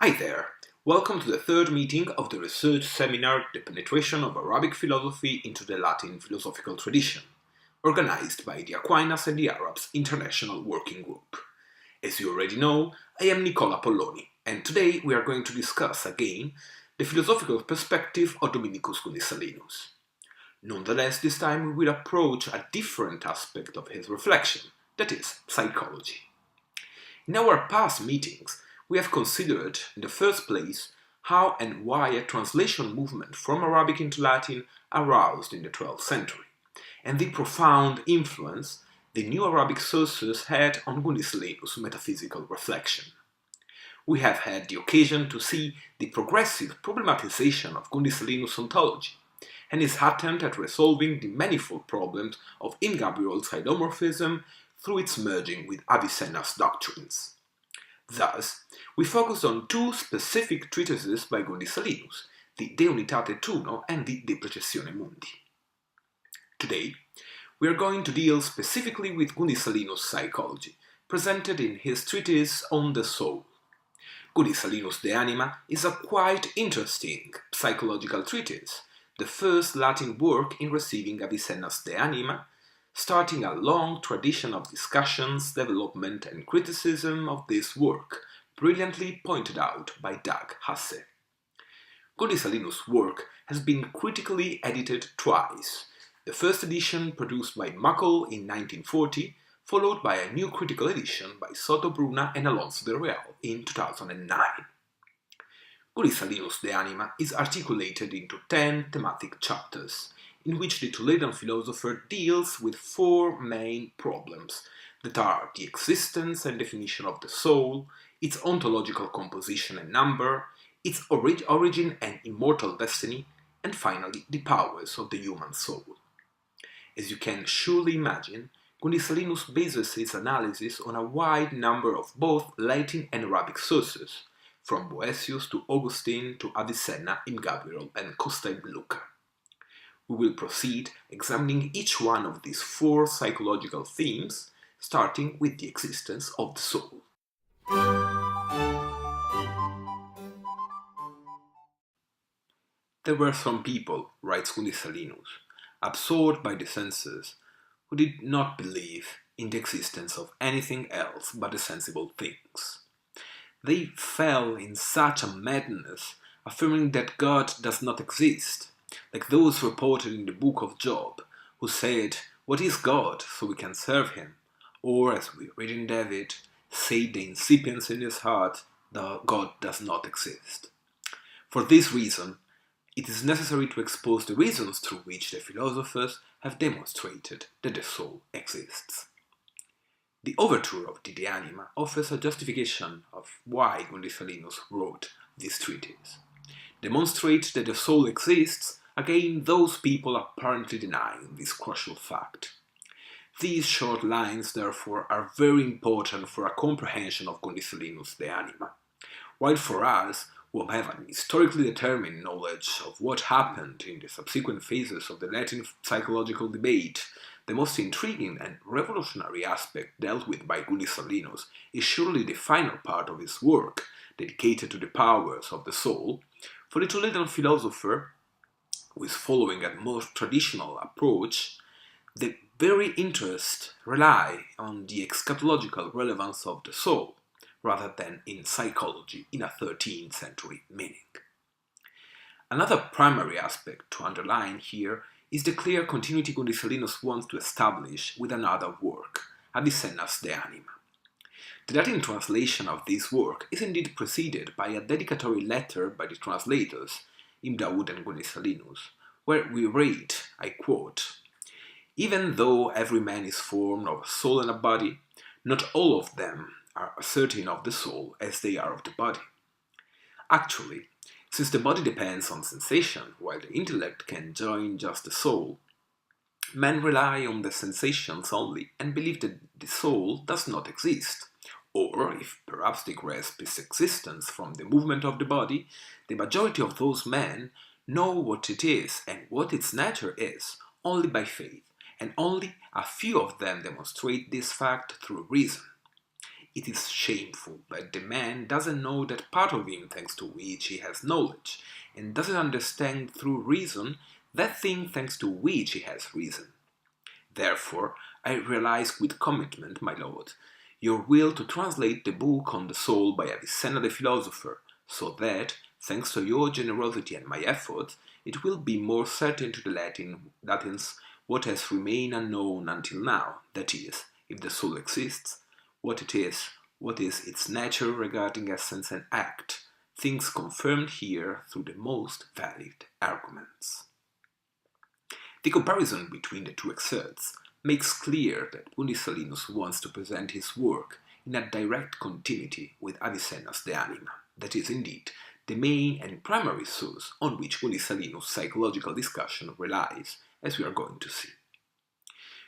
Hi there! Welcome to the third meeting of the research seminar The Penetration of Arabic Philosophy into the Latin Philosophical Tradition, organized by the Aquinas and the Arabs International Working Group. As you already know, I am Nicola Polloni, and today we are going to discuss again the philosophical perspective of Dominicus Gundissalinus. Nonetheless, this time we will approach a different aspect of his reflection, that is, psychology. In our past meetings, we have considered, in the first place, how and why a translation movement from Arabic into Latin aroused in the 12th century, and the profound influence the new Arabic sources had on Gundissalinus' metaphysical reflection. We have had the occasion to see the progressive problematization of Gundissalinus' ontology, and his attempt at resolving the manifold problems of Gabriel's hylomorphism through its merging with Avicenna's doctrines. Thus, we focused on two specific treatises by Gundissalinus, the De Unitate Tuno and the De Processione Mundi. Today, we are going to deal specifically with Gundissalinus' psychology, presented in his treatise On the Soul. Gundissalinus' De Anima is a quite interesting psychological treatise, the first Latin work in receiving Avicenna's De Anima, starting a long tradition of discussions, development and criticism of this work, brilliantly pointed out by Dag Hasse. Gundissalinus' work has been critically edited twice, the first edition produced by Muckle in 1940, followed by a new critical edition by Soto Bruna and Alonso de Real in 2009. Gundissalinus' De Anima is articulated into 10 thematic chapters, in which the Toledan philosopher deals with four main problems that are the existence and definition of the soul, its ontological composition and number, its origin and immortal destiny, and finally the powers of the human soul. As you can surely imagine, Gundissalinus bases his analysis on a wide number of both Latin and Arabic sources, from Boethius to Augustine to Avicenna, Gabriel and Costa ibn Lucca. We will proceed examining each one of these four psychological themes, starting with the existence of the soul. There were some people, writes Gundissalinus, absorbed by the senses, who did not believe in the existence of anything else but the sensible things. They fell in such a madness, affirming that God does not exist, like those reported in the book of Job, who said, "What is God, so we can serve him?" Or, as we read in David, said the incipients in his heart, that God does not exist. For this reason, it is necessary to expose the reasons through which the philosophers have demonstrated that the soul exists. The overture of the De Anima offers a justification of why Gundissalinus wrote this treatise. Demonstrate that the soul exists, again those people apparently denying this crucial fact. These short lines, therefore, are very important for a comprehension of Gundissalinus' De Anima, while for us, who have an historically determined knowledge of what happened in the subsequent phases of the Latin psychological debate, the most intriguing and revolutionary aspect dealt with by Gundissalinus is surely the final part of his work, dedicated to the powers of the soul. For the Toledan philosopher, who is following a more traditional approach, the very interest rely on the eschatological relevance of the soul, rather than in psychology in a 13th century meaning. Another primary aspect to underline here is the clear continuity Gundissalinus wants to establish with another work, Avicenna's De Anima. The Latin translation of this work is indeed preceded by a dedicatory letter by the translators, Ibn Daud and Gundissalinus, where we read, I quote, "Even though every man is formed of a soul and a body, not all of them are certain of the soul as they are of the body. Actually, since the body depends on sensation, while the intellect can join just the soul, men rely on the sensations only and believe that the soul does not exist. Or, if perhaps they grasp its existence from the movement of the body, the majority of those men know what it is and what its nature is only by faith, and only a few of them demonstrate this fact through reason. It is shameful that the man doesn't know that part of him thanks to which he has knowledge, and doesn't understand through reason that thing thanks to which he has reason. Therefore, I realize with commitment, my lord, your will to translate the book on the soul by Avicenna the philosopher, so that, thanks to your generosity and my efforts, it will be more certain to the Latins what has remained unknown until now, that is, if the soul exists, what is its nature regarding essence and act, things confirmed here through the most valid arguments. The comparison between the two excerpts makes clear that Gundissalinus wants to present his work in a direct continuity with Avicenna's De Anima, that is indeed the main and primary source on which Gundissalinus' psychological discussion relies, as we are going to see.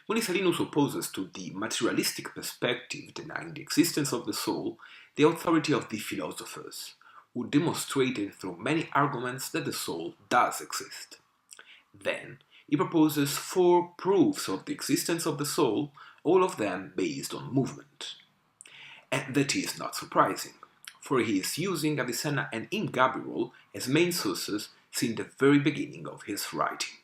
Gundissalinus opposes to the materialistic perspective denying the existence of the soul the authority of the philosophers, who demonstrated through many arguments that the soul does exist. Then, he proposes 4 proofs of the existence of the soul, all of them based on movement. And that is not surprising, for he is using Avicenna and M. Gabriel as main sources since the very beginning of his writing.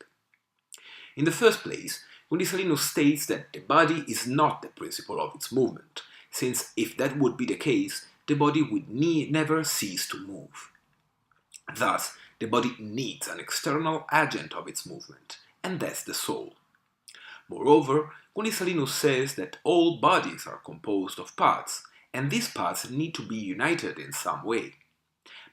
In the first place, Gundissalinus states that the body is not the principle of its movement, since if that would be the case, the body would never cease to move. Thus, the body needs an external agent of its movement, and that's the soul. Moreover, Gundissalinus says that all bodies are composed of parts, and these parts need to be united in some way.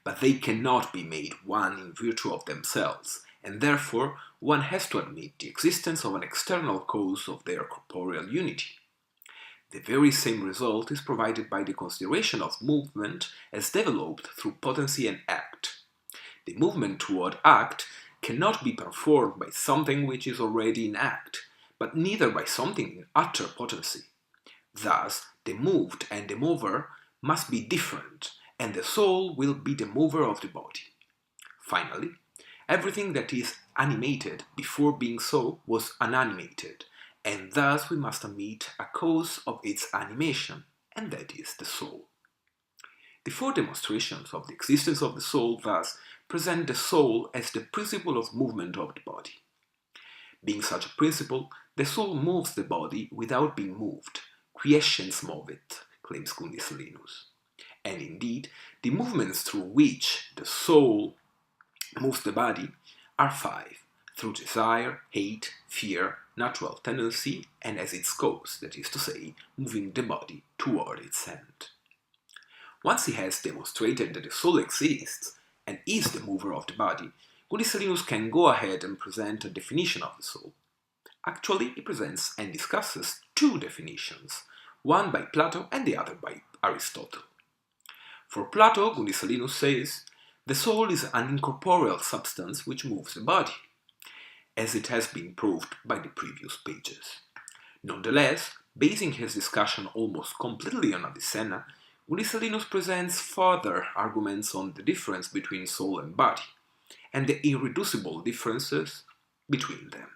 But they cannot be made one in virtue of themselves, and therefore one has to admit the existence of an external cause of their corporeal unity. The very same result is provided by the consideration of movement as developed through potency and act. The movement toward act cannot be performed by something which is already in act, but neither by something in utter potency. Thus, the moved and the mover must be different, and the soul will be the mover of the body. Finally, everything that is animated before being so was unanimated, and thus we must admit a cause of its animation, and that is the soul. The 4 demonstrations of the existence of the soul thus present the soul as the principle of movement of the body. Being such a principle, the soul moves the body without being moved. Quiescens movit, claims Gundissalinus. And indeed, the movements through which the soul moves the body are 5, through desire, hate, fear, natural tendency, and as its cause, that is to say, moving the body toward its end. Once he has demonstrated that the soul exists and is the mover of the body, Gundissalinus can go ahead and present a definition of the soul. Actually, he presents and discusses 2 definitions, one by Plato and the other by Aristotle. For Plato, Gundissalinus says, the soul is an incorporeal substance which moves the body, as it has been proved by the previous pages. Nonetheless, basing his discussion almost completely on Avicenna, Gundissalinus presents further arguments on the difference between soul and body, and the irreducible differences between them.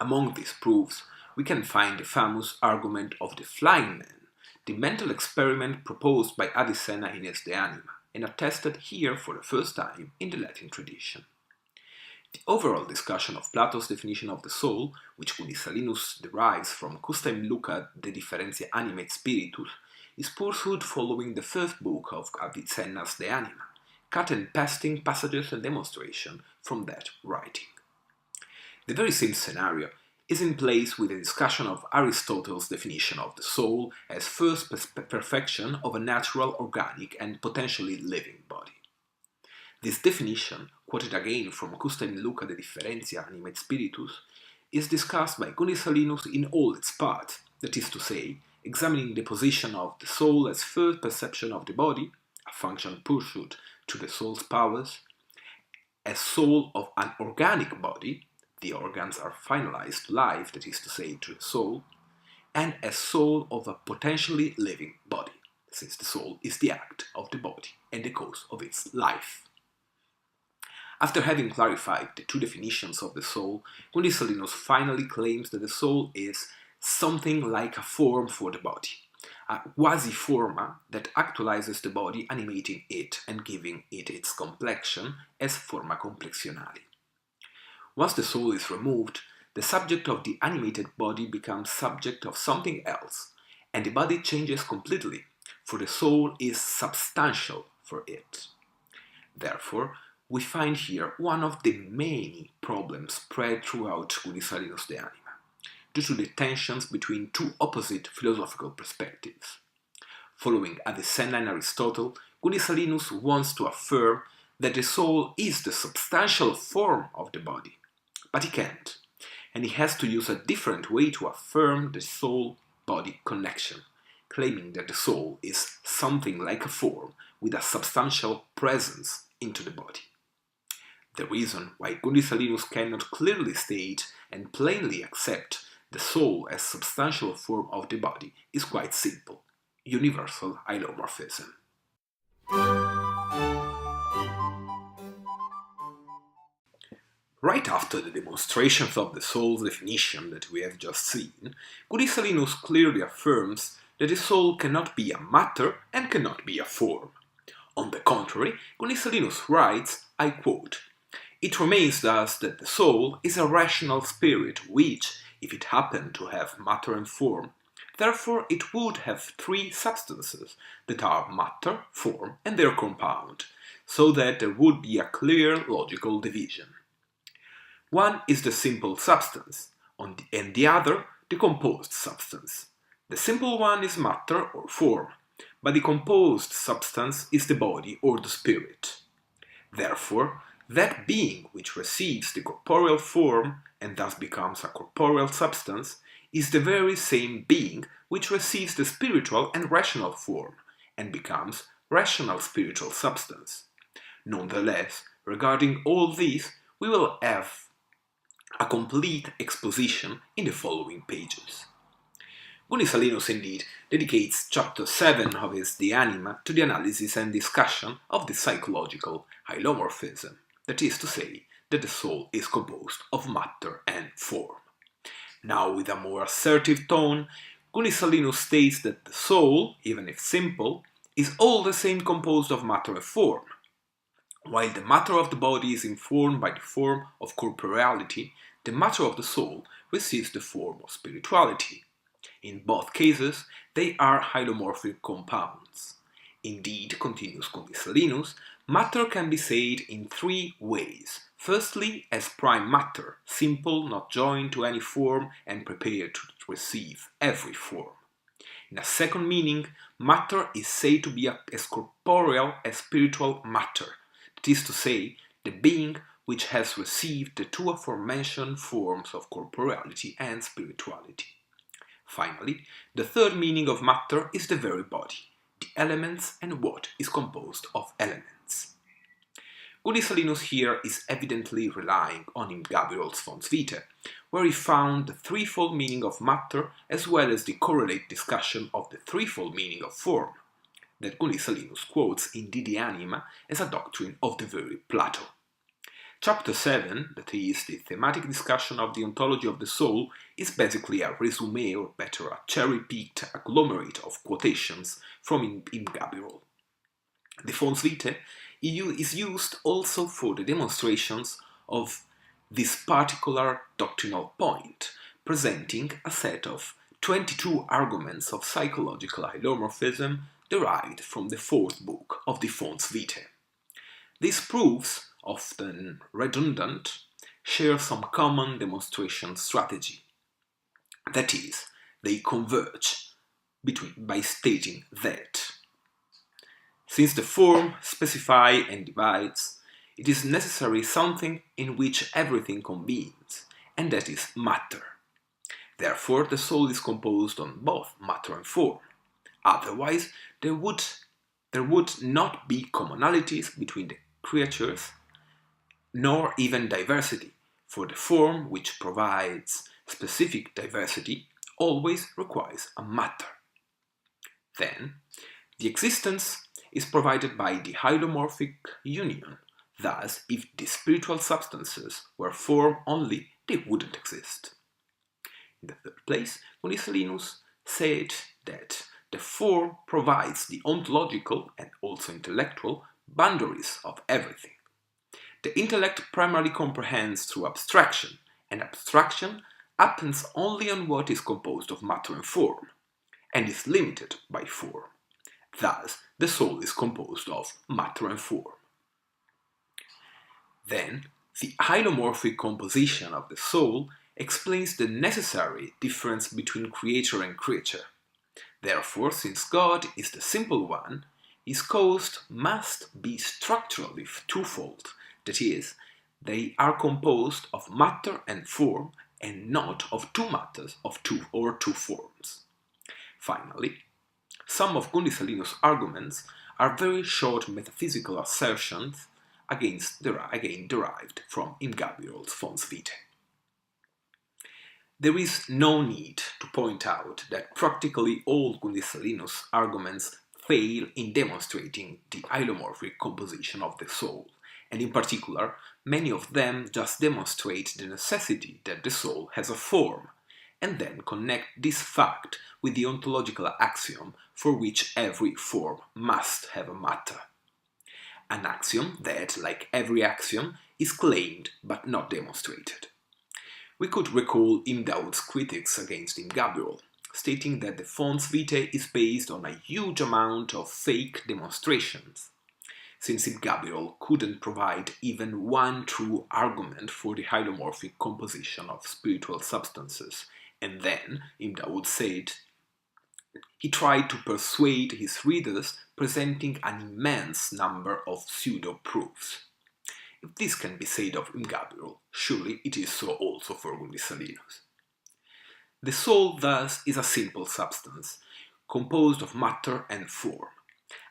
Among these proofs, we can find the famous argument of the flying man, the mental experiment proposed by Avicenna in his De Anima, and attested here for the first time in the Latin tradition. The overall discussion of Plato's definition of the soul, which Gundissalinus derives from Custom Luca de Differentia Anima et Spiritus, is pursued following the first book of Avicenna's De Anima, cut and pasting passages and demonstration from that writing. The very same scenario is in place with the discussion of Aristotle's definition of the soul as first perfection of a natural, organic, and potentially living body. This definition, quoted again from Custom Luca de Differentia Anima et Spiritus, is discussed by Gundissalinus in all its parts, that is to say, examining the position of the soul as first perception of the body, a function pursued to the soul's powers, as soul of an organic body, the organs are finalized to life, that is to say, to the soul, and as soul of a potentially living body, since the soul is the act of the body and the cause of its life. After having clarified the 2 definitions of the soul, Gundissalinus finally claims that the soul is something like a form for the body, a quasi-forma that actualizes the body, animating it and giving it its complexion as forma complexionali. Once the soul is removed, the subject of the animated body becomes subject of something else, and the body changes completely, for the soul is substantial for it. Therefore, we find here one of the many problems spread throughout Gundissalinus de Anima, due to the tensions between two opposite philosophical perspectives. Following Avicenna and Aristotle, Gundissalinus wants to affirm that the soul is the substantial form of the body, but he can't, and he has to use a different way to affirm the soul-body connection, claiming that the soul is something like a form with a substantial presence into the body. The reason why Gundissalinus cannot clearly state and plainly accept the soul as substantial form of the body is quite simple: universal hylomorphism. Right after the demonstrations of the soul's definition that we have just seen, Gundissalinus clearly affirms that the soul cannot be a matter and cannot be a form. On the contrary, Gundissalinus writes, I quote, "It remains thus that the soul is a rational spirit which, if it happened to have matter and form, therefore it would have three substances that are matter, form, and their compound, so that there would be a clear logical division. One is the simple substance, and the other the composed substance. The simple one is matter or form, but the composed substance is the body or the spirit. Therefore, that being which receives the corporeal form and thus becomes a corporeal substance is the very same being which receives the spiritual and rational form and becomes rational spiritual substance. Nonetheless, regarding all these, we will have a complete exposition in the following pages." Gundissalinus indeed dedicates chapter 7 of his De Anima to the analysis and discussion of the psychological hylomorphism, that is to say, that the soul is composed of matter and form. Now, with a more assertive tone, Gundissalinus states that the soul, even if simple, is all the same composed of matter and form. While the matter of the body is informed by the form of corporeality, the matter of the soul receives the form of spirituality. In both cases, they are hylomorphic compounds. Indeed, continues Gundissalinus, matter can be said in three ways. Firstly, as prime matter, simple, not joined to any form, and prepared to receive every form. In a second meaning, matter is said to be as corporeal as spiritual matter, that is to say, the being which has received the two aforementioned forms of corporeality and spirituality. Finally, the third meaning of matter is the very body, the elements and what is composed of elements. Gundissalinus here is evidently relying on Gabriel's Fons Vitae, where he found the threefold meaning of matter as well as the correlate discussion of the threefold meaning of form, that Gundissalinus quotes in De Anima as a doctrine of the very Plato. Chapter 7, that is, the thematic discussion of the ontology of the soul, is basically a resume, or better, a cherry-picked agglomerate of quotations from Gabriel. The Fons Vitae is used also for the demonstrations of this particular doctrinal point, presenting a set of 22 arguments of psychological hylomorphism derived from the fourth book of the Fons Vitae. These proofs, often redundant, share some common demonstration strategy. That is, they converge by stating that since the form specifies and divides, it is necessary something in which everything convenes, and that is matter. Therefore, the soul is composed on both matter and form. Otherwise, there would not be commonalities between the creatures, nor even diversity, for the form which provides specific diversity always requires a matter. Then, the existence is provided by the hylomorphic union. Thus, if the spiritual substances were form only, they wouldn't exist. In the third place, Gundissalinus said that the form provides the ontological and also intellectual boundaries of everything. The intellect primarily comprehends through abstraction, and abstraction happens only on what is composed of matter and form, and is limited by form. Thus, the soul is composed of matter and form. Then, the hylomorphic composition of the soul explains the necessary difference between creator and creature. Therefore, since God is the simple one, his cause must be structurally twofold, that is, they are composed of matter and form, and not of two matters of two forms. Finally, some of Gundissalinus' arguments are very short metaphysical assertions again derived from Gabriel's Fons Vitae. There is no need to point out that practically all Gundissalinus' arguments fail in demonstrating the hylomorphic composition of the soul, and in particular, many of them just demonstrate the necessity that the soul has a form, and then connect this fact with the ontological axiom for which every form must have a matter. An axiom that, like every axiom, is claimed but not demonstrated. We could recall Imdaud's critics against Gabriel, stating that the Fons Vitae is based on a huge amount of fake demonstrations. Since Gabriel couldn't provide even one true argument for the hylomorphic composition of spiritual substances, and then, Imdaud said, he tried to persuade his readers presenting an immense number of pseudo-proofs. If this can be said of Gabriel, surely it is so also for Gundissalinus. The soul thus is a simple substance, composed of matter and form,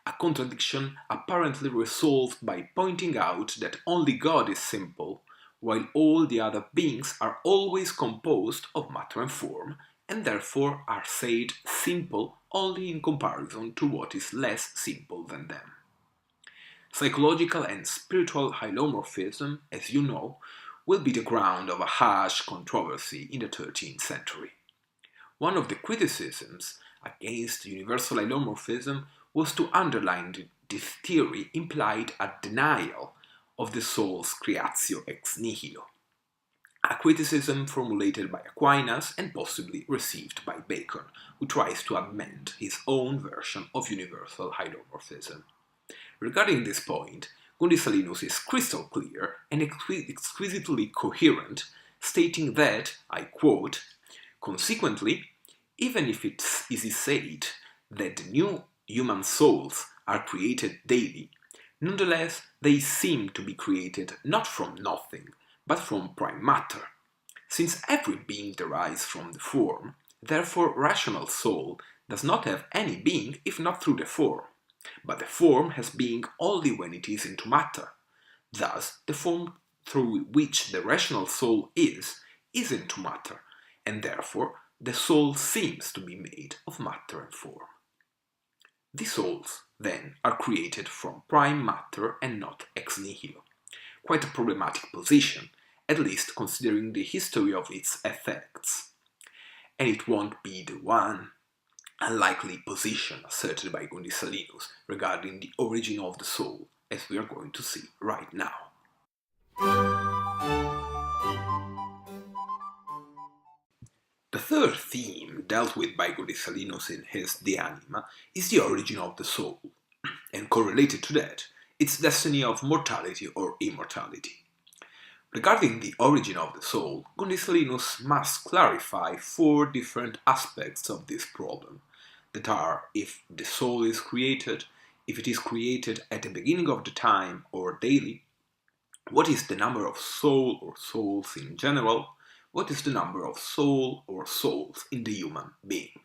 a contradiction apparently resolved by pointing out that only God is simple, while all the other beings are always composed of matter and form, and therefore are said simple only in comparison to what is less simple than them. Psychological and spiritual hylomorphism, as you know, will be the ground of a harsh controversy in the 13th century. One of the criticisms against universal hylomorphism was to underline that this theory implied a denial of the soul's creatio ex nihilo, a criticism formulated by Aquinas and possibly received by Bacon, who tries to amend his own version of universal hylomorphism. Regarding this point, Gundissalinus is crystal clear and exquisitely coherent, stating that, I quote, "Consequently, even if it is said that the new human souls are created daily, nonetheless they seem to be created not from nothing, but from prime matter. Since every being derives from the form, therefore rational soul does not have any being if not through the form, but the form has being only when it is into matter. Thus, the form through which the rational soul is into matter, and therefore the soul seems to be made of matter and form. The souls, then, are created from prime matter and not ex nihilo. Quite a problematic position, at least considering the history of its effects. And it won't be the one unlikely position asserted by Gundissalinus regarding the origin of the soul, as we are going to see right now. The third theme dealt with by Gundissalinus in his De Anima is the origin of the soul, and correlated to that, its destiny of mortality or immortality. Regarding the origin of the soul, Gundissalinus must clarify 4 different aspects of this problem, that are if the soul is created, if it is created at the beginning of the time or daily, what is the number of soul or souls in general, what is the number of soul or souls in the human being.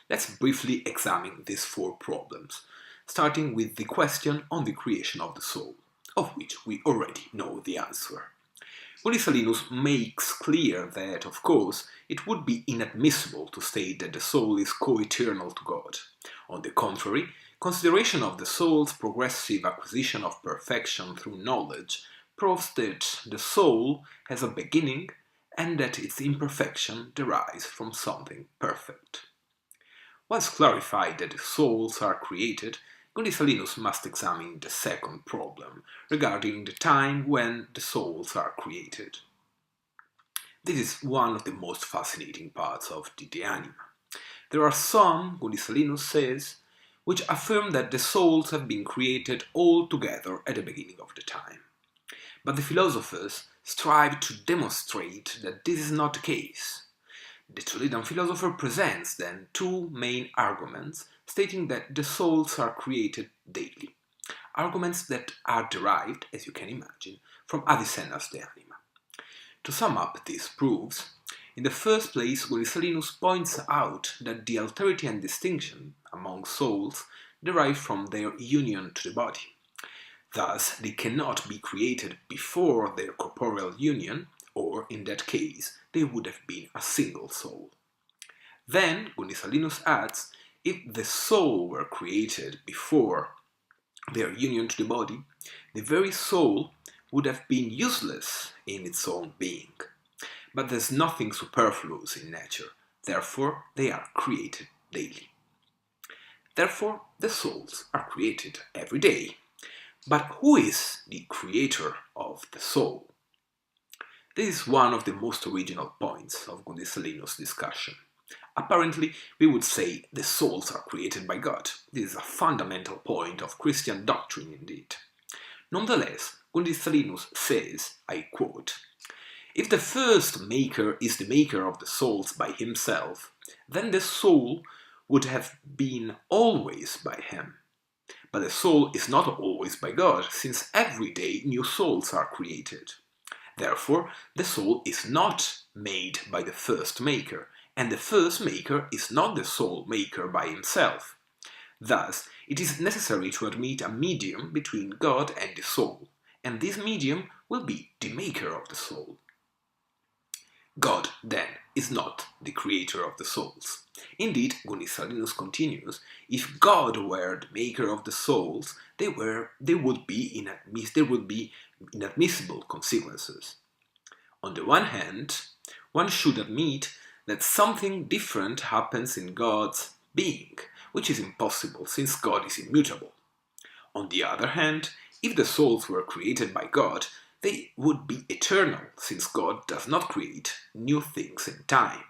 Let's briefly examine these 4 problems, starting with the question on the creation of the soul, of which we already know the answer. Gundissalinus makes clear that, of course, it would be inadmissible to state that the soul is co-eternal to God. On the contrary, consideration of the soul's progressive acquisition of perfection through knowledge proves that the soul has a beginning and that its imperfection derives from something perfect. Once clarified that the souls are created, Gundissalinus must examine the second problem regarding the time when the souls are created. This is one of the most fascinating parts of the anima. There are some, Gundissalinus says, which affirm that the souls have been created all together at the beginning of the time. But the philosophers strive to demonstrate that this is not the case. The Toledan philosopher presents then two main arguments stating that the souls are created daily. Arguments that are derived, as you can imagine, from Avicenna's De Anima. To sum up these proofs, in the first place, Gundissalinus points out that the alterity and distinction among souls derive from their union to the body. Thus, they cannot be created before their corporeal union, or, in that case, they would have been a single soul. Then, Gundissalinus adds, if the soul were created before their union to the body, the very soul would have been useless in its own being. But there's nothing superfluous in nature, therefore they are created daily. Therefore, the souls are created every day. But who is the creator of the soul? This is one of the most original points of Gundissalinus' discussion. Apparently, we would say the souls are created by God. This is a fundamental point of Christian doctrine indeed. Nonetheless, Gundissalinus says, I quote, if the first maker is the maker of the souls by himself, then the soul would have been always by him. But the soul is not always by God, since every day new souls are created. Therefore, the soul is not made by the first maker, and the first maker is not the soul maker by himself. Thus, it is necessary to admit a medium between God and the soul, and this medium will be the maker of the soul. God, then, is not the creator of the souls. Indeed, Gundissalinus continues, if God were the maker of the souls, there would be inadmissible consequences. On the one hand, one should admit that something different happens in God's being, which is impossible since God is immutable. On the other hand, if the souls were created by God, they would be eternal, since God does not create new things in time.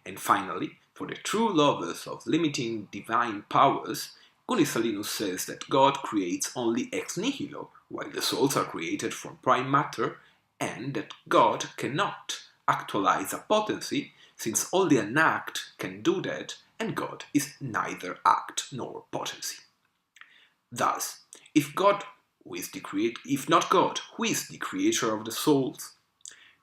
And finally, for the true lovers of limiting divine powers, Gundissalinus says that God creates only ex nihilo, while the souls are created from prime matter, and that God cannot actualize a potency, since only an act can do that, and God is neither act nor potency. Thus, if not God, who is the creator of the souls?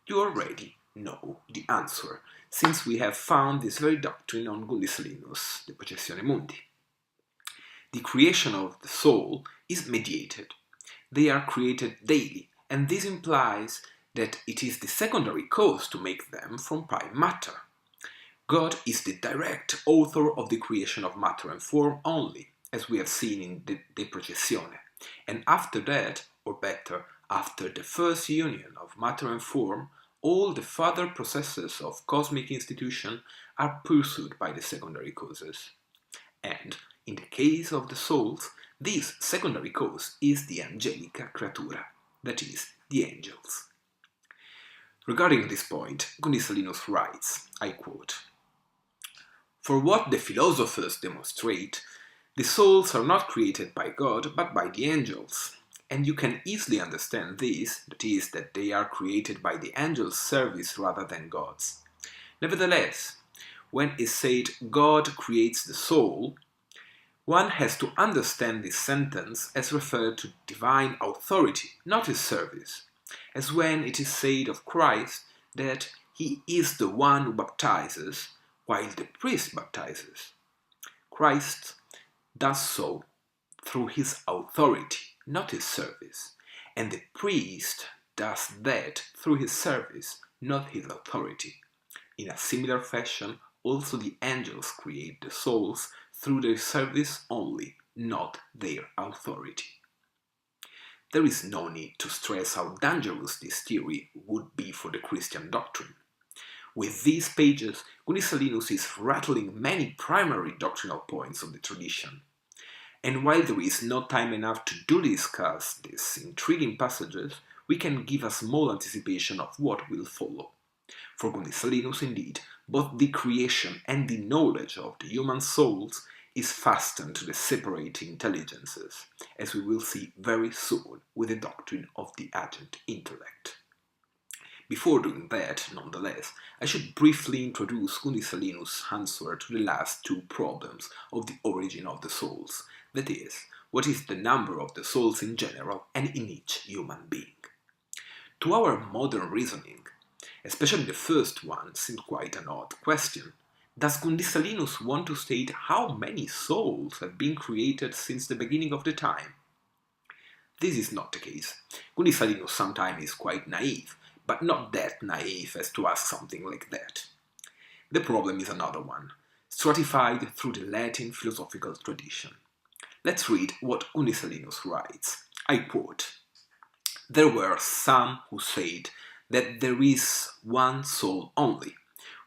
You already know the answer, since we have found this very doctrine on Gundissalinus, De Processione Mundi. The creation of the soul is mediated. They are created daily, and this implies that it is the secondary cause to make them from prime matter. God is the direct author of the creation of matter and form only, as we have seen in De Processione. And after that, or better, after the first union of matter and form, all the further processes of cosmic institution are pursued by the secondary causes. And, in the case of the souls, this secondary cause is the angelica creatura, that is, the angels. Regarding this point, Gundissalinus writes, I quote, for what the philosophers demonstrate, the souls are not created by God, but by the angels. And you can easily understand this, that is, that they are created by the angels' service rather than God's. Nevertheless, when is said God creates the soul, one has to understand this sentence as referred to divine authority, not his service, as when it is said of Christ that he is the one who baptizes, while the priest baptizes. Christ does so through his authority, not his service, and the priest does that through his service, not his authority. In a similar fashion, also the angels create the souls through their service only, not their authority. There is no need to stress how dangerous this theory would be for the Christian doctrine. With these pages, Gundissalinus is rattling many primary doctrinal points of the tradition. And while there is not time enough to duly discuss these intriguing passages, we can give a small anticipation of what will follow. For Gundissalinus, indeed, both the creation and the knowledge of the human souls is fastened to the separate intelligences, as we will see very soon with the doctrine of the agent intellect. Before doing that, nonetheless, I should briefly introduce Gundissalinus' answer to the last two problems of the origin of the souls, that is, what is the number of the souls in general and in each human being. To our modern reasoning, especially the first one seemed quite an odd question. Does Gundissalinus want to state how many souls have been created since the beginning of the time? This is not the case. Gundissalinus sometimes is quite naive, but not that naive as to ask something like that. The problem is another one, stratified through the Latin philosophical tradition. Let's read what Gundissalinus writes. I quote, "There were some who said that there is one soul only,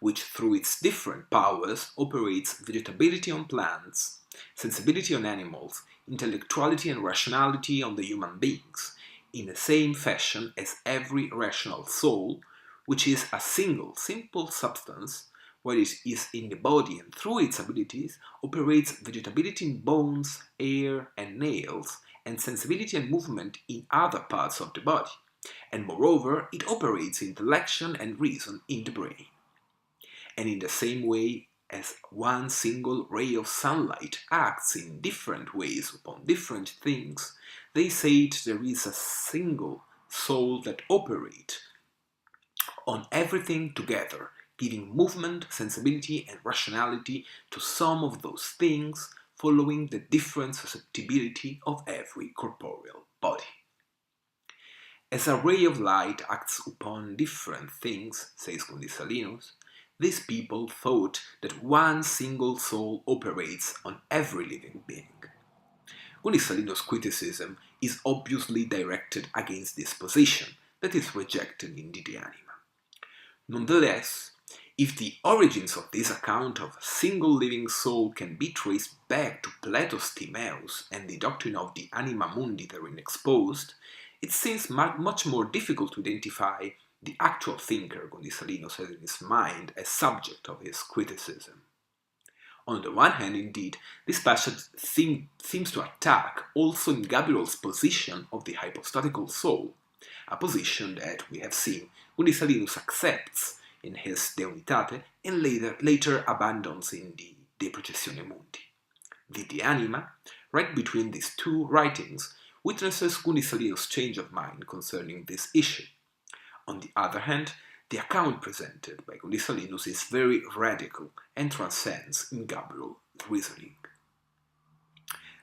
which through its different powers operates vegetability on plants, sensibility on animals, intellectuality and rationality on the human beings, in the same fashion as every rational soul, which is a single, simple substance, while it is in the body and through its abilities, operates vegetability in bones, hair, and nails, and sensibility and movement in other parts of the body, and moreover, it operates intellection and reason in the brain. And in the same way as one single ray of sunlight acts in different ways upon different things, they say there is a single soul that operates on everything together, giving movement, sensibility, and rationality to some of those things, following the different susceptibility of every corporeal body. As a ray of light acts upon different things, says Gundissalinus, these people thought that one single soul operates on every living being. Gundissalinus' criticism is obviously directed against this position that is rejected in the anima. Nonetheless, if the origins of this account of a single living soul can be traced back to Plato's Timaeus and the doctrine of the anima mundi therein exposed, it seems much more difficult to identify the actual thinker Gundissalinus has in his mind as subject of his criticism. On the one hand, indeed, this passage seems to attack also in Gabriel's position of the hypostatical soul, a position that we have seen Gundissalinus accepts in his De Unitate and later abandons in the De Processione Mundi. The De Anima, right between these two writings, witnesses Gundissalinus' change of mind concerning this issue. On the other hand, the account presented by Gundissalinus is very radical and transcends in Gabriel's reasoning.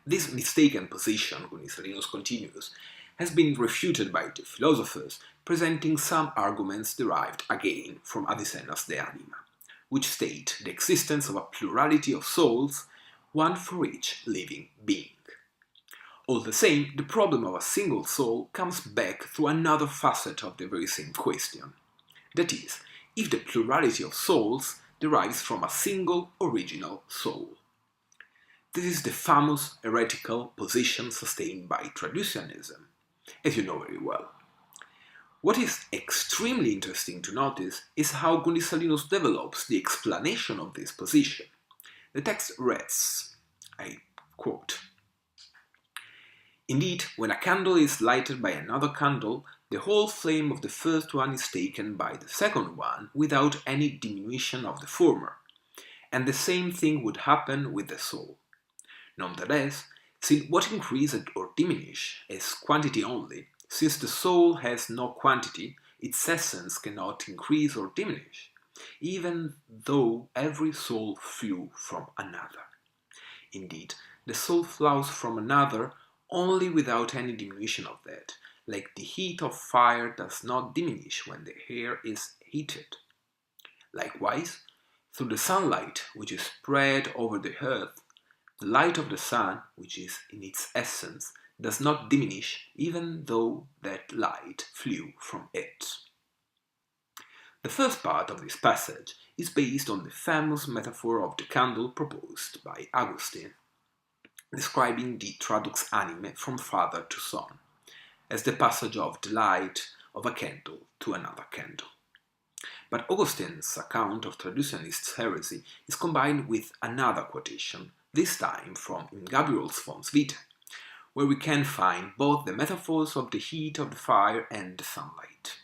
This mistaken position, Gundissalinus continues, has been refuted by the philosophers, presenting some arguments derived again from Avicenna's De Anima, which state the existence of a plurality of souls, one for each living being. All the same, the problem of a single soul comes back through another facet of the very same question. That is, if the plurality of souls derives from a single original soul. This is the famous heretical position sustained by traducianism, as you know very well. What is extremely interesting to notice is how Gundissalinus develops the explanation of this position. The text reads, I quote, "Indeed, when a candle is lighted by another candle, the whole flame of the first one is taken by the second one without any diminution of the former, and the same thing would happen with the soul. Nonetheless, since what increase or diminish is quantity only, since the soul has no quantity, its essence cannot increase or diminish, even though every soul flew from another. Indeed, the soul flows from another only without any diminution of that, like the heat of fire does not diminish when the air is heated. Likewise, through the sunlight which is spread over the earth, the light of the sun, which is in its essence, does not diminish even though that light flew from it." The first part of this passage is based on the famous metaphor of the candle proposed by Augustine, describing the tradux animae from father to son, as the passage of the light of a candle to another candle. But Augustine's account of traducianist heresy is combined with another quotation, this time from Gabriel's Fons Vitae, where we can find both the metaphors of the heat of the fire and the sunlight.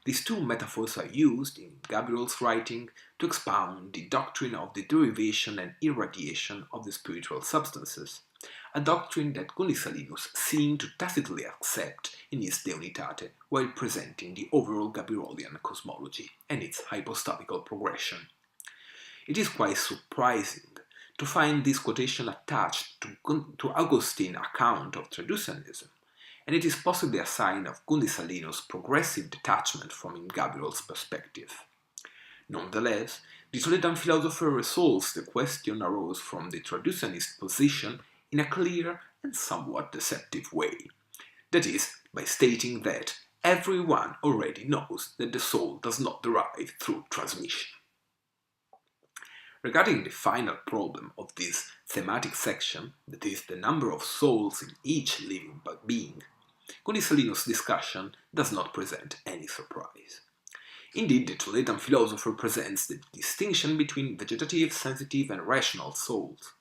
These two metaphors are used in Gabriel's writing to expound the doctrine of the derivation and irradiation of the spiritual substances, a doctrine that Gundissalinus seemed to tacitly accept in his De Unitate while presenting the overall Gabrielian cosmology and its hypostatical progression. It is quite surprising to find this quotation attached to Augustine's account of traducianism, and it is possibly a sign of Gundissalinus' progressive detachment from Gabriel's perspective. Nonetheless, the Toledan philosopher resolves the question arose from the traducianist position in a clear and somewhat deceptive way, that is, by stating that everyone already knows that the soul does not derive through transmission. Regarding the final problem of this thematic section, that is, the number of souls in each living being, Gundissalinus' discussion does not present any surprise. Indeed, the Toledan philosopher presents the distinction between vegetative, sensitive, and rational souls,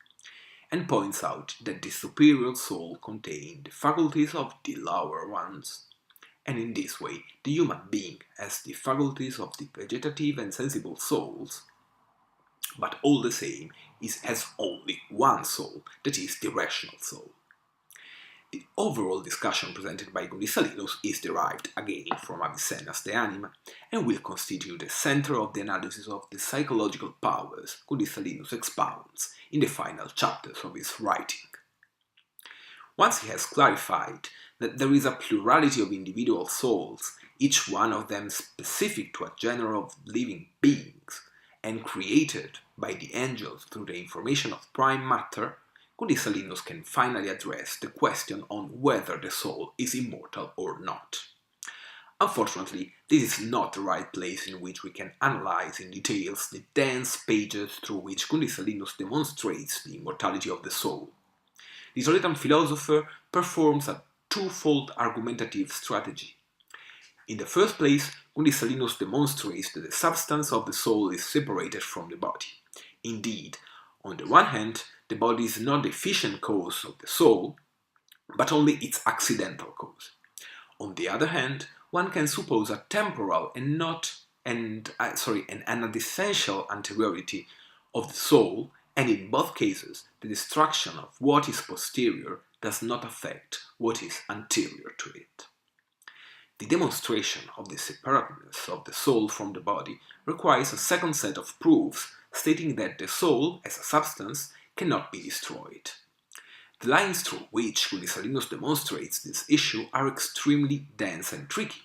and points out that the superior soul contains the faculties of the lower ones, and in this way the human being has the faculties of the vegetative and sensible souls, but all the same has only one soul, that is, the rational soul. The overall discussion presented by Gundissalinus is derived again from Avicenna's De Anima and will constitute the center of the analysis of the psychological powers Gundissalinus expounds in the final chapters of his writing. Once he has clarified that there is a plurality of individual souls, each one of them specific to a genre of living beings, and created by the angels through the information of prime matter, Gundissalinus can finally address the question on whether the soul is immortal or not. Unfortunately, this is not the right place in which we can analyze in details the dense pages through which Gundissalinus demonstrates the immortality of the soul. The Toledan philosopher performs a twofold argumentative strategy. In the first place, Gundissalinus demonstrates that the substance of the soul is separated from the body. Indeed, on the one hand, the body is not the efficient cause of the soul, but only its accidental cause. On the other hand, one can suppose a temporal and an essential anteriority of the soul, and in both cases, the destruction of what is posterior does not affect what is anterior to it. The demonstration of the separateness of the soul from the body requires a second set of proofs stating that the soul, as a substance, cannot be destroyed. The lines through which Gundissalinus demonstrates this issue are extremely dense and tricky.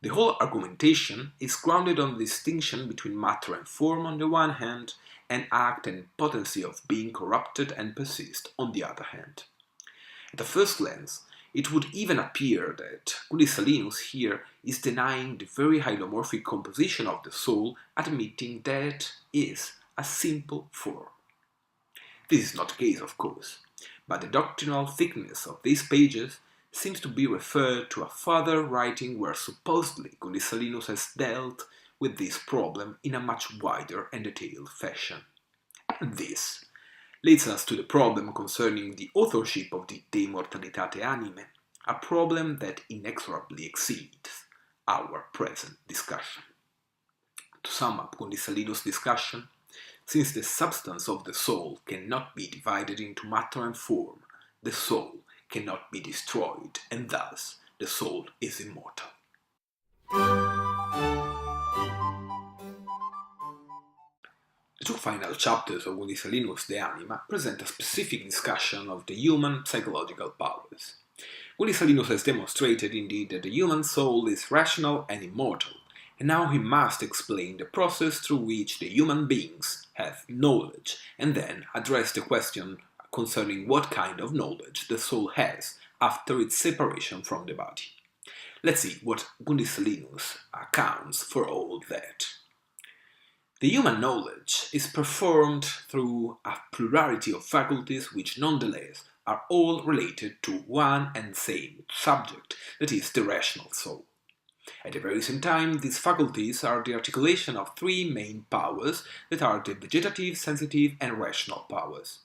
The whole argumentation is grounded on the distinction between matter and form on the one hand, and act and potency of being corrupted and persist on the other hand. At a first glance, it would even appear that Gundissalinus here is denying the very hylomorphic composition of the soul, admitting that is a simple form. This is not the case, of course, but the doctrinal thickness of these pages seems to be referred to a further writing where supposedly Gundissalinus has dealt with this problem in a much wider and detailed fashion. And this leads us to the problem concerning the authorship of the De Immortalitate Animae, a problem that inexorably exceeds our present discussion. To sum up Gundissalinus' discussion, since the substance of the soul cannot be divided into matter and form, the soul cannot be destroyed, and thus the soul is immortal. The two final chapters of Gundissalinus' De Anima present a specific discussion of the human psychological powers. Gundissalinus has demonstrated indeed that the human soul is rational and immortal, and now he must explain the process through which the human beings have knowledge, and then address the question concerning what kind of knowledge the soul has after its separation from the body. Let's see what Gundissalinus accounts for all that. The human knowledge is performed through a plurality of faculties which nonetheless are all related to one and same subject, that is, the rational soul. At the very same time, these faculties are the articulation of three main powers that are the vegetative, sensitive, and rational powers.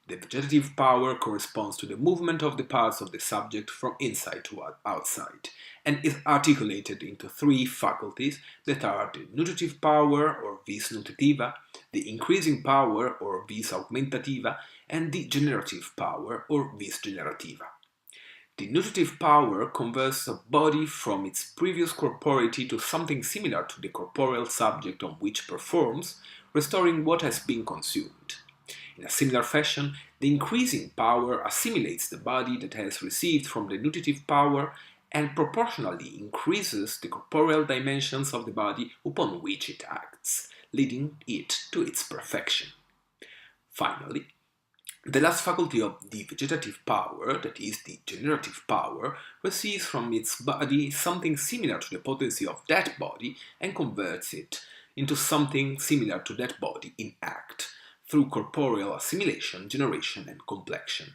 The vegetative power corresponds to the movement of the parts of the subject from inside to outside, and is articulated into three faculties that are the nutritive power, or vis nutritiva, the increasing power, or vis augmentativa, and the generative power, or vis generativa. The nutritive power converts a body from its previous corporeity to something similar to the corporeal subject on which performs, restoring what has been consumed. In a similar fashion, the increasing power assimilates the body that has received from the nutritive power and proportionally increases the corporeal dimensions of the body upon which it acts, leading it to its perfection. Finally, the last faculty of the vegetative power, that is, the generative power, receives from its body something similar to the potency of that body and converts it into something similar to that body in act, through corporeal assimilation, generation, and complexion.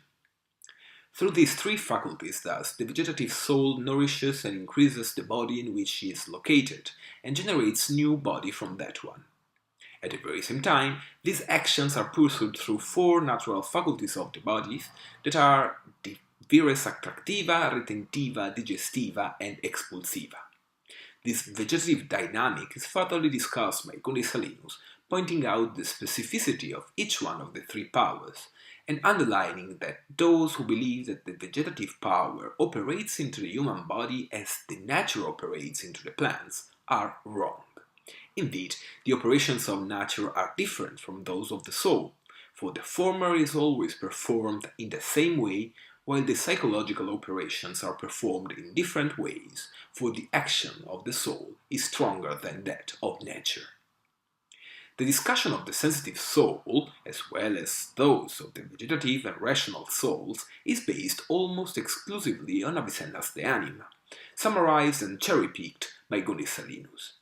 Through these three faculties, thus, the vegetative soul nourishes and increases the body in which she is located, and generates new body from that one. At the very same time, these actions are pursued through four natural faculties of the body that are the vires attractiva, retentiva, digestiva, and expulsiva. This vegetative dynamic is further discussed by Gundissalinus, pointing out the specificity of each one of the three powers, and underlining that those who believe that the vegetative power operates into the human body as the nature operates into the plants are wrong. Indeed, the operations of nature are different from those of the soul, for the former is always performed in the same way, while the psychological operations are performed in different ways, for the action of the soul is stronger than that of nature. The discussion of the sensitive soul, as well as those of the vegetative and rational souls, is based almost exclusively on Avicenna's De Anima, summarized and cherry-picked by Gundissalinus.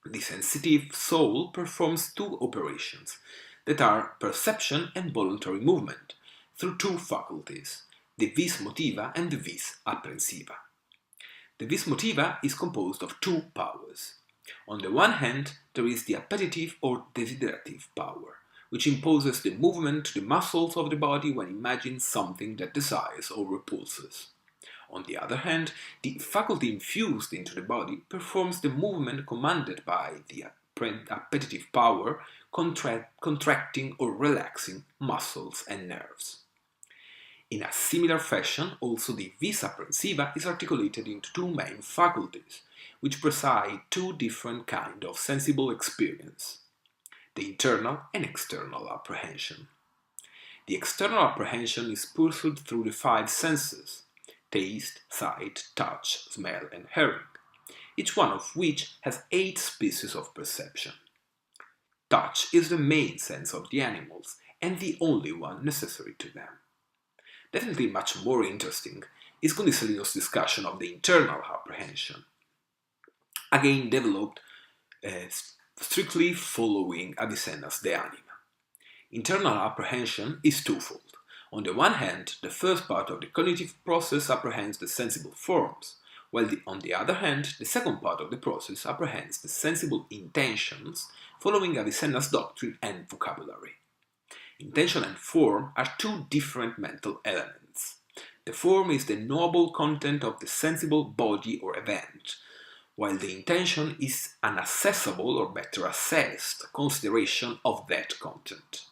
The sensitive soul performs two operations, that are perception and voluntary movement, through two faculties, the vis motiva and the vis apprehensiva. The vis motiva is composed of two powers. On the one hand, there is the appetitive or desiderative power, which imposes the movement to the muscles of the body when imagines something that desires or repulses. On the other hand, the faculty infused into the body performs the movement commanded by the appetitive power, contracting or relaxing muscles and nerves. In a similar fashion, also the vis apprehensiva is articulated into two main faculties, which preside two different kinds of sensible experience, the internal and external apprehension. The external apprehension is pursued through the five senses, taste, sight, touch, smell, and hearing, each one of which has 8 species of perception. Touch is the main sense of the animals, and the only one necessary to them. Definitely much more interesting is Gundissalinus' discussion of the internal apprehension, again developed strictly following Avicenna's De Anima. Internal apprehension is twofold. On the one hand, the first part of the cognitive process apprehends the sensible forms, while on the other hand, the second part of the process apprehends the sensible intentions following Avicenna's doctrine and vocabulary. Intention and form are two different mental elements. The form is the knowable content of the sensible body or event, while the intention is an accessible or better assessed consideration of that content.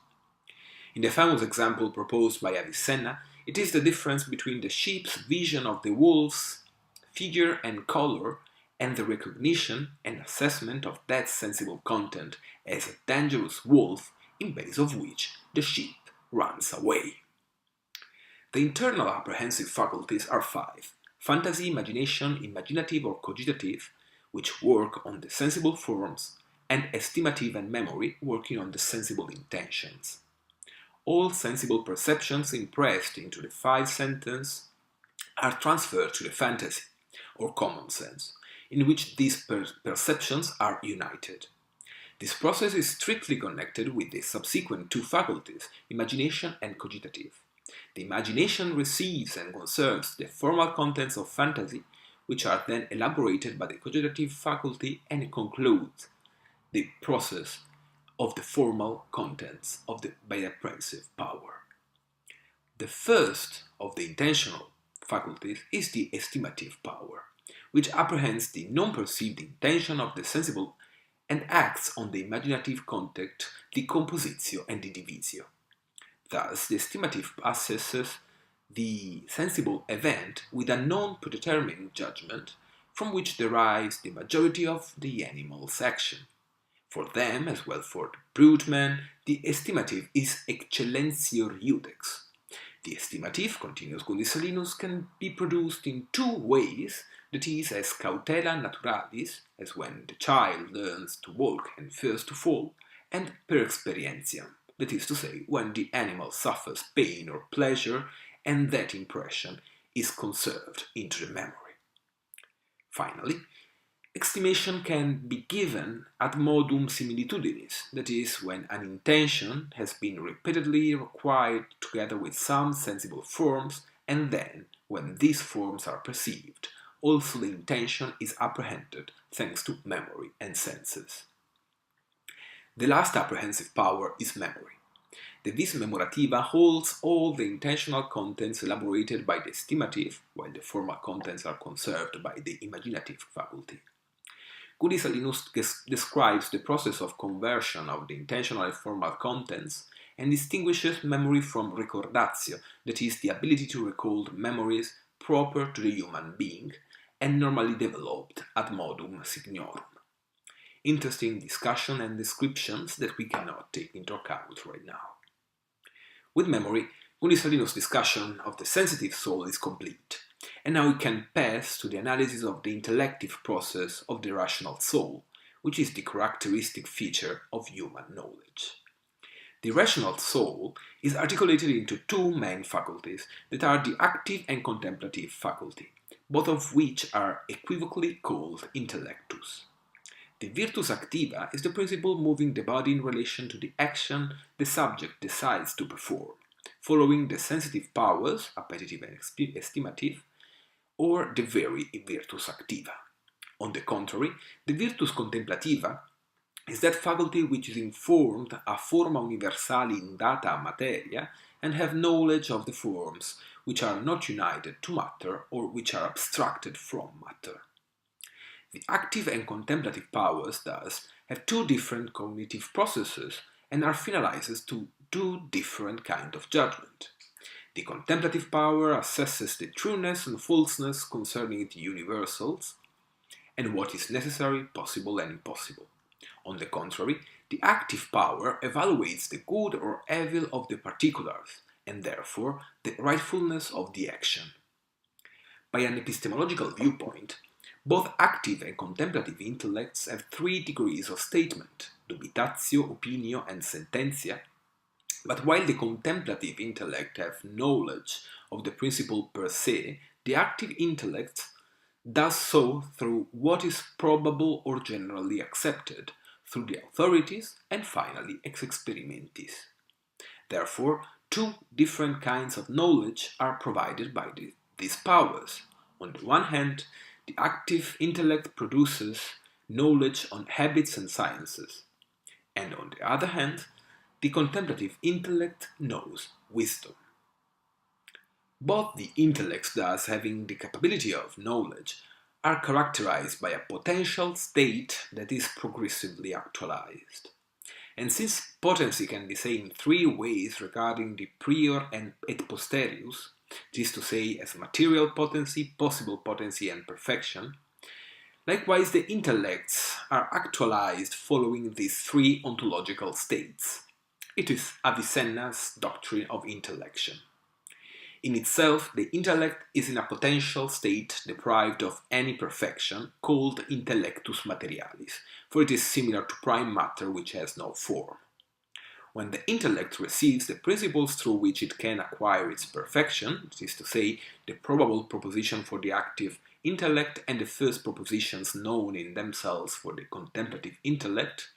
In the famous example proposed by Avicenna, it is the difference between the sheep's vision of the wolf's figure and color and the recognition and assessment of that sensible content as a dangerous wolf in base of which the sheep runs away. The internal apprehensive faculties are 5: fantasy, imagination, imaginative or cogitative, which work on the sensible forms, and estimative and memory, working on the sensible intentions. All sensible perceptions impressed into the 5 senses are transferred to the fantasy, or common sense, in which these perceptions are united. This process is strictly connected with the subsequent two faculties, imagination and cogitative. The imagination receives and conserves the formal contents of fantasy, which are then elaborated by the cogitative faculty and concludes the process of the formal contents by the apprehensive power. The first of the intentional faculties is the estimative power, which apprehends the non-perceived intention of the sensible and acts on the imaginative content, the compositio and the divisio. Thus, the estimative assesses the sensible event with a non-predetermined judgment from which derives the majority of the animal's action. For them, as well for the brute man, the estimative is excellentior iudex. The estimative, continues Gundissalinus, can be produced in two ways, that is, as cautela naturalis, as when the child learns to walk and fears to fall, and per experientiam, that is to say, when the animal suffers pain or pleasure, and that impression is conserved into the memory. Finally, estimation can be given ad modum similitudinis, that is, when an intention has been repeatedly required together with some sensible forms, and then, when these forms are perceived, also the intention is apprehended thanks to memory and senses. The last apprehensive power is memory. The vis memorativa holds all the intentional contents elaborated by the estimative, while the formal contents are conserved by the imaginative faculty. Gundissalinus describes the process of conversion of the intentional and formal contents and distinguishes memory from recordatio, that is, the ability to recall memories proper to the human being and normally developed ad modum signorum. Interesting discussion and descriptions that we cannot take into account right now. With memory, Gundissalinus' discussion of the sensitive soul is complete, and now we can pass to the analysis of the intellective process of the rational soul, which is the characteristic feature of human knowledge. The rational soul is articulated into two main faculties that are the active and contemplative faculty, both of which are equivocally called intellectus. The virtus activa is the principle moving the body in relation to the action the subject decides to perform, following the sensitive powers, appetitive and estimative, or the very virtus activa. On the contrary, the virtus contemplativa is that faculty which is informed a forma universali in data materia and have knowledge of the forms which are not united to matter or which are abstracted from matter. The active and contemplative powers, thus, have two different cognitive processes and are finalized to two different kinds of judgment. The contemplative power assesses the trueness and falseness concerning the universals and what is necessary, possible, and impossible. On the contrary, the active power evaluates the good or evil of the particulars and therefore the rightfulness of the action. By an epistemological viewpoint, both active and contemplative intellects have 3 degrees of statement, dubitatio, opinio, and sententia, but while the contemplative intellect have knowledge of the principle per se, the active intellect does so through what is probable or generally accepted, through the authorities, and finally ex experimentis. Therefore, 2 different kinds of knowledge are provided by these powers. On the one hand, the active intellect produces knowledge on habits and sciences, and on the other hand, the contemplative intellect knows wisdom. Both the intellects, thus having the capability of knowledge, are characterized by a potential state that is progressively actualized. And since potency can be said in 3 ways regarding the prior and et posterius, this is to say as material potency, possible potency, and perfection, likewise the intellects are actualized following these 3 ontological states. It is Avicenna's doctrine of intellection. In itself, the intellect is in a potential state deprived of any perfection, called intellectus materialis, for it is similar to prime matter which has no form. When the intellect receives the principles through which it can acquire its perfection, that is to say, the probable proposition for the active intellect and the first propositions known in themselves for the contemplative intellect,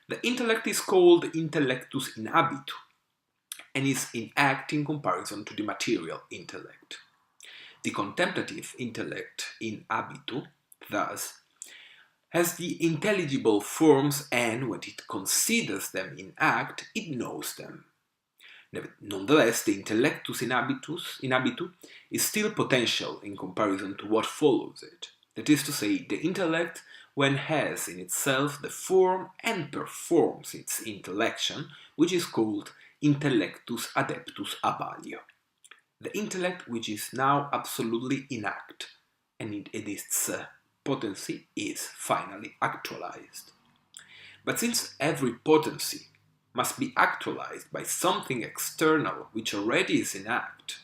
the intellect is called intellectus in habitu, and is in act in comparison to the material intellect. The contemplative intellect in habitu, thus, has the intelligible forms, and when it considers them in act, it knows them. Nonetheless, the intellectus in habitu is still potential in comparison to what follows it. That is to say, the intellect, when has in itself the form and performs its intellection, which is called intellectus adeptus a valio. The intellect which is now absolutely in act, and its potency is finally actualized. But since every potency must be actualized by something external which already is in act,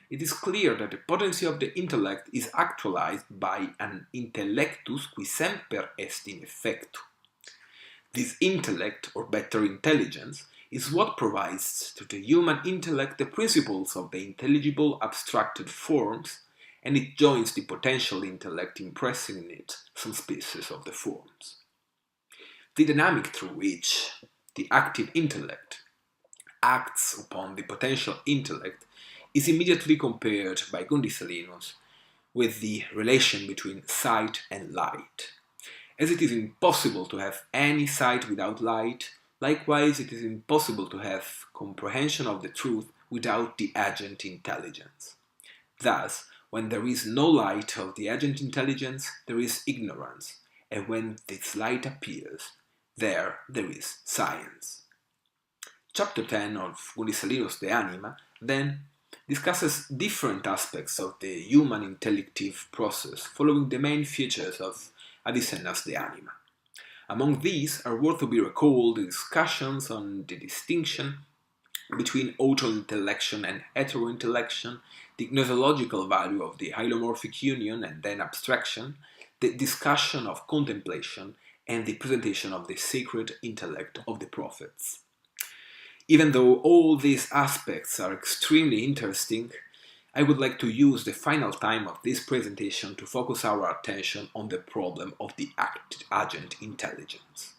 it is clear that the potency of the intellect is actualized by an intellectus qui semper est in effectu. This intellect, or better intelligence, is what provides to the human intellect the principles of the intelligible abstracted forms, and it joins the potential intellect impressing in it some species of the forms. The dynamic through which the active intellect acts upon the potential intellect is immediately compared by Gundissalinus with the relation between sight and light. As it is impossible to have any sight without light, likewise it is impossible to have comprehension of the truth without the agent intelligence. Thus, when there is no light of the agent intelligence, there is ignorance, and when this light appears, there is science. Chapter 10 of Gundissalinus De Anima, then, discusses different aspects of the human intellective process following the main features of Avicenna's De Anima. Among these are worth to be recalled the discussions on the distinction between auto-intellection and hetero-intellection, the gnosiological value of the hylomorphic union and then abstraction, the discussion of contemplation, and the presentation of the sacred intellect of the prophets. Even though all these aspects are extremely interesting, I would like to use the final time of this presentation to focus our attention on the problem of the agent intelligence.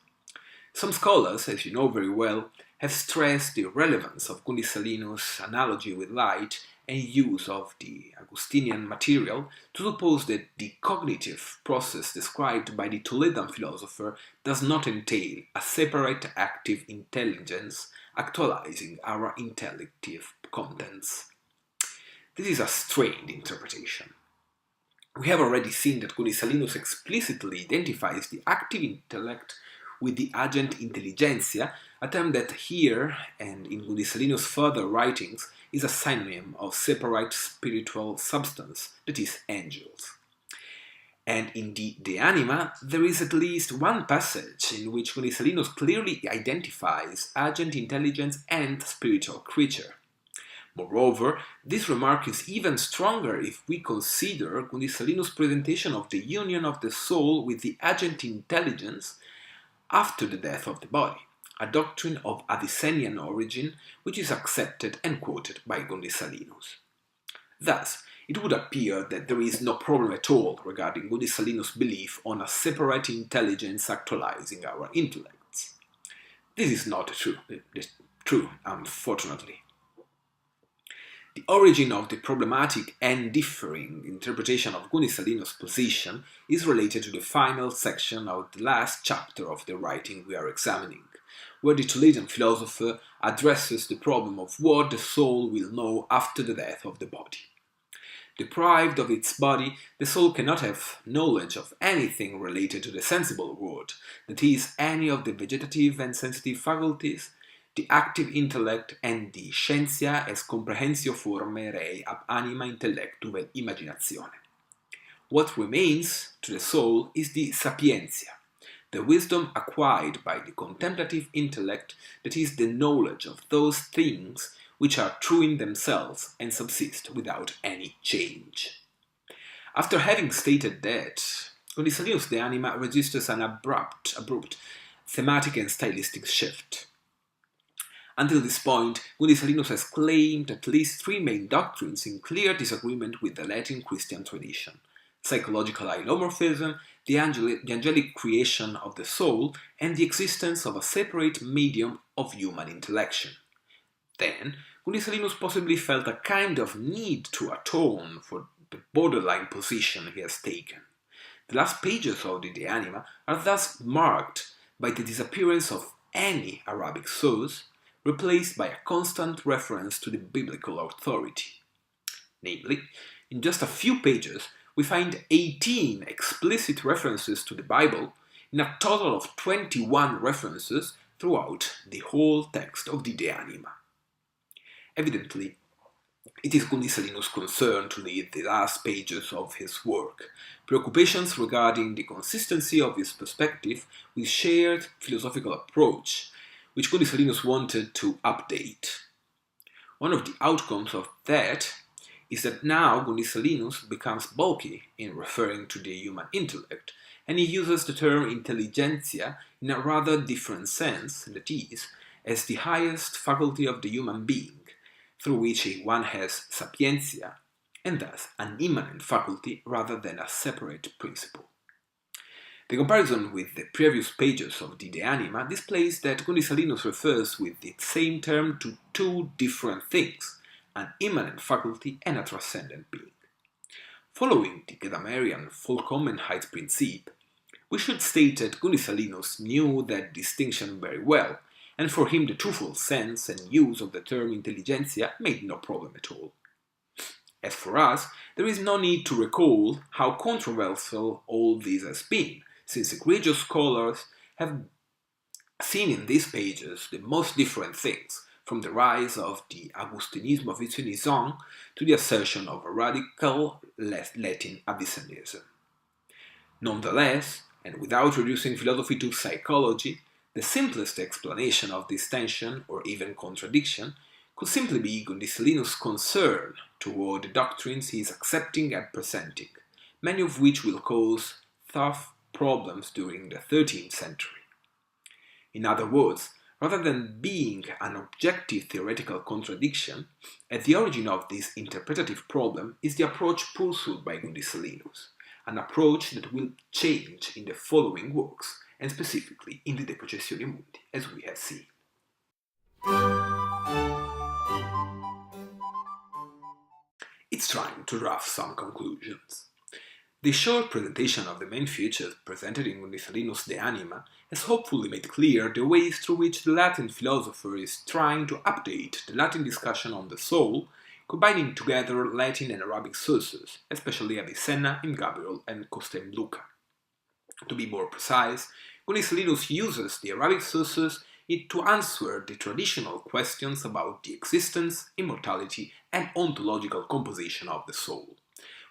Some scholars, as you know very well, have stressed the relevance of Gundissalinus' analogy with light and use of the Augustinian material to suppose that the cognitive process described by the Toledan philosopher does not entail a separate active intelligence actualizing our intellective contents. This is a strained interpretation. We have already seen that Gundissalinus explicitly identifies the active intellect with the agent intelligentsia, a term that here and in Gundissalinus' further writings is a synonym of separate spiritual substance, that is, angels. And in the De Anima, there is at least one passage in which Gundissalinus clearly identifies agent intelligence and spiritual creature. Moreover, this remark is even stronger if we consider Gundissalinus' presentation of the union of the soul with the agent intelligence after the death of the body, a doctrine of Avicennian origin which is accepted and quoted by Gundissalinus. Thus, it would appear that there is no problem at all regarding Gundissalinus' belief on a separate intelligence actualizing our intellects. This is not true, unfortunately. The origin of the problematic and differing interpretation of Gundissalinus' position is related to the final section of the last chapter of the writing we are examining, where the Toledan philosopher addresses the problem of what the soul will know after the death of the body. Deprived of its body, the soul cannot have knowledge of anything related to the sensible world, that is, any of the vegetative and sensitive faculties, the active intellect, and the scientia es comprehensio formae rei ab anima intellectu vel imaginatione. What remains to the soul is the sapientia, the wisdom acquired by the contemplative intellect, that is, the knowledge of those things which are true in themselves and subsist without any change. After having stated that, Gundissalinus De Anima registers an abrupt thematic and stylistic shift. Until this point, Gundissalinus has claimed at least three main doctrines in clear disagreement with the Latin Christian tradition: psychological hylomorphism, the angelic creation of the soul, and the existence of a separate medium of human intellection. Then, Gundissalinus possibly felt a kind of need to atone for the borderline position he has taken. The last pages of the De Anima are thus marked by the disappearance of any Arabic source, replaced by a constant reference to the biblical authority. Namely, in just a few pages, we find 18 explicit references to the Bible, in a total of 21 references throughout the whole text of the De Anima. Evidently, it is Gundissalinus' concern to lead the last pages of his work, preoccupations regarding the consistency of his perspective with shared philosophical approach, which Gundissalinus wanted to update. One of the outcomes of that is that now Gundissalinus becomes bulky in referring to the human intellect, and he uses the term intelligentsia in a rather different sense, that is, as the highest faculty of the human being, through which one has sapientia, and thus an immanent faculty rather than a separate principle. The comparison with the previous pages of the De Anima displays that Gundissalinus refers with the same term to two different things, an immanent faculty and a transcendent being. Following the Gedamerian Vollkommenheitsprincip, we should state that Gundissalinus knew that distinction very well, and for him the truthful sense and use of the term intelligentsia made no problem at all. As for us, there is no need to recall how controversial all this has been, since egregious scholars have seen in these pages the most different things, from the rise of the Augustinismo Visionism to the assertion of a radical Latin Avicennism. Nonetheless, and without reducing philosophy to psychology, the simplest explanation of this tension, or even contradiction, could simply be Gundissalinus' concern toward the doctrines he is accepting and presenting, many of which will cause tough problems during the 13th century. In other words, rather than being an objective theoretical contradiction, at the origin of this interpretative problem is the approach pursued by Gundissalinus, an approach that will change in the following works, and specifically in the De Processione Mundi, as we have seen. It's time to draft some conclusions. The short presentation of the main features presented in Gundissalinus' De Anima has hopefully made clear the ways through which the Latin philosopher is trying to update the Latin discussion on the soul, combining together Latin and Arabic sources, especially Avicenna, in Gabriel, and Costa in Luca. To be more precise, Gundissalinus uses the Arabic sources to answer the traditional questions about the existence, immortality, and ontological composition of the soul,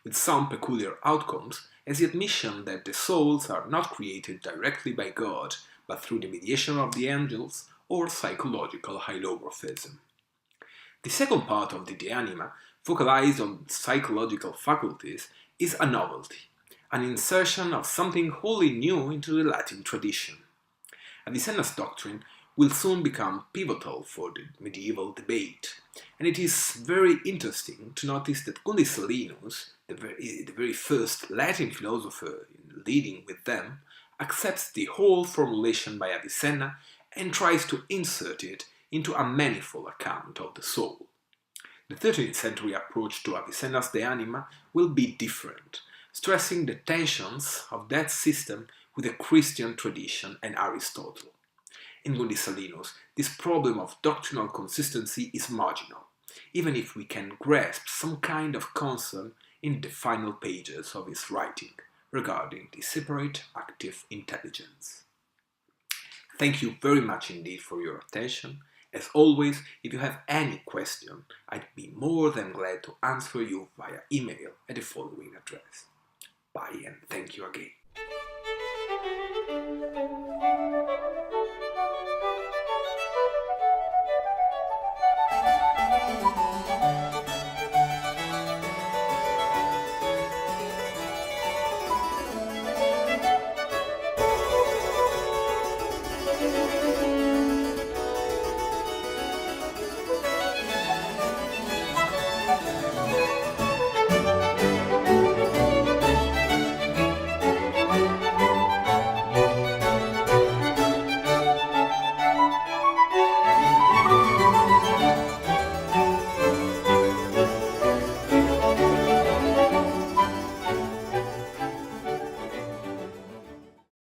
with some peculiar outcomes, as the admission that the souls are not created directly by God, but through the mediation of the angels, or psychological hylomorphism. The second part of the De Anima, focalized on psychological faculties, is a novelty, an insertion of something wholly new into the Latin tradition. Avicenna's doctrine will soon become pivotal for the medieval debate, and it is very interesting to notice that Gundissalinus, the very first Latin philosopher leading with them, accepts the whole formulation by Avicenna and tries to insert it into a manifold account of the soul. The 13th century approach to Avicenna's De Anima will be different, stressing the tensions of that system with the Christian tradition and Aristotle. In Gundissalinus, this problem of doctrinal consistency is marginal, even if we can grasp some kind of concern in the final pages of his writing regarding the separate active intelligence. Thank you very much indeed for your attention. As always, if you have any question, I'd be more than glad to answer you via email at the following address. Bye and thank you again.